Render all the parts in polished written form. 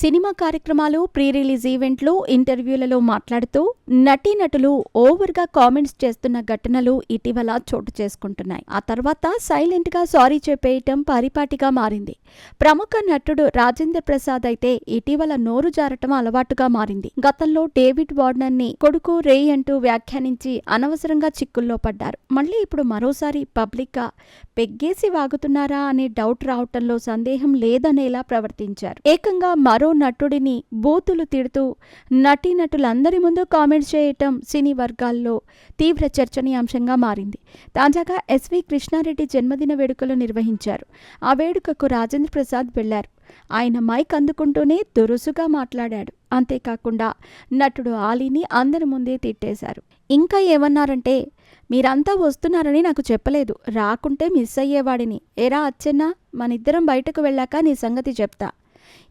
Cinema కార్యక్రమాలు, pre release ఈవెంట్లు, ఇంటర్వ్యూలలో మాట్లాడుతూ నటీనటులు ఓవర్గా కామెంట్స్ చేస్తున్న ఘటనలు ఇటీవల చోటు చేసుకుంటున్నాయి. ఆ తర్వాత సైలెంట్ గా సారీ చెప్పేయటం పరిపాటిగా మారింది. ప్రముఖ నటుడు రాజేంద్ర ప్రసాద్ అయితే ఇటీవల నోరు జారటం అలవాటుగా మారింది. గతంలో డేవిడ్ వార్నర్ ని కొడుకు రే అంటూ వ్యాఖ్యానించి అనవసరంగా చిక్కుల్లో పడ్డారు. మళ్ళీ ఇప్పుడు మరోసారి పబ్లిక్ గా పెగ్గేసి వాగుతున్నారా అనే డౌట్ రావటంలో సందేహం లేదనేలా ప్రవర్తించారు. ఏకంగా మరో నటుడిని బూతులు తిడుతూ నటీనటులందరి ముందు కామెంట్స్ చేయటం సినీ వర్గాల్లో తీవ్ర చర్చనీయాంశంగా మారింది. తాజాగా ఎస్వి కృష్ణారెడ్డి జన్మదిన వేడుకలు నిర్వహించారు. ఆ వేడుకకు రాజేంద్ర ప్రసాద్ వెళ్లారు. ఆయన మైక్ అందుకుంటూనే దురుసుగా మాట్లాడాడు. అంతేకాకుండా నటుడు ఆలీని అందరి ముందే తిట్టేశారు. ఇంకా ఏమన్నారంటే, మీరంతా వస్తున్నారని నాకు చెప్పలేదు, రాకుంటే మిస్ అయ్యేవాడిని. ఏరా అచ్చెన్న, మనిద్దరం బయటకు వెళ్ళాక నీ సంగతి చెప్తా.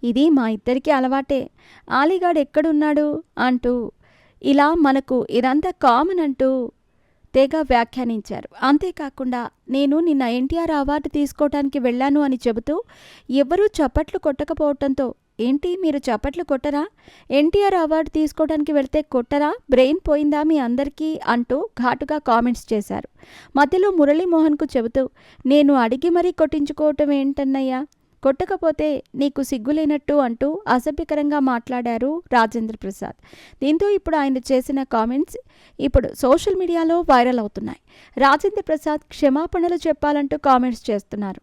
ఇది మా ఇద్దరికీ అలవాటే. ఆలీగాడు ఎక్కడున్నాడు అంటూ ఇలా మనకు ఇదంతా కామన్ అంటూ తెగ వ్యాఖ్యానించారు. అంతేకాకుండా నేను నిన్న ఎన్టీఆర్ అవార్డు తీసుకోవటానికి వెళ్ళాను అని చెబుతూ ఎవరూ చప్పట్లు కొట్టకపోవటంతో, ఏంటి మీరు చప్పట్లు కొట్టరా? ఎన్టీఆర్ అవార్డు తీసుకోవడానికి వెళ్తే కొట్టరా? బ్రెయిన్ పోయిందా మీ అందరికీ అంటూ ఘాటుగా కామెంట్స్ చేశారు. మధ్యలో మురళీమోహన్కు చెబుతూ, నేను అడిగి మరీ కొట్టించుకోవటం ఏంటన్నయ్యా, కొట్టకపోతే నీకు సిగ్గులేనట్టు అంటూ అసభ్యకరంగా మాట్లాడారు రాజేంద్ర ప్రసాద్. దీంతో ఇప్పుడు ఆయన చేసిన కామెంట్స్ ఇప్పుడు సోషల్ మీడియాలో వైరల్ అవుతున్నాయి. రాజేంద్ర ప్రసాద్ క్షమాపణలు చెప్పాలంటూ కామెంట్స్ చేస్తున్నారు.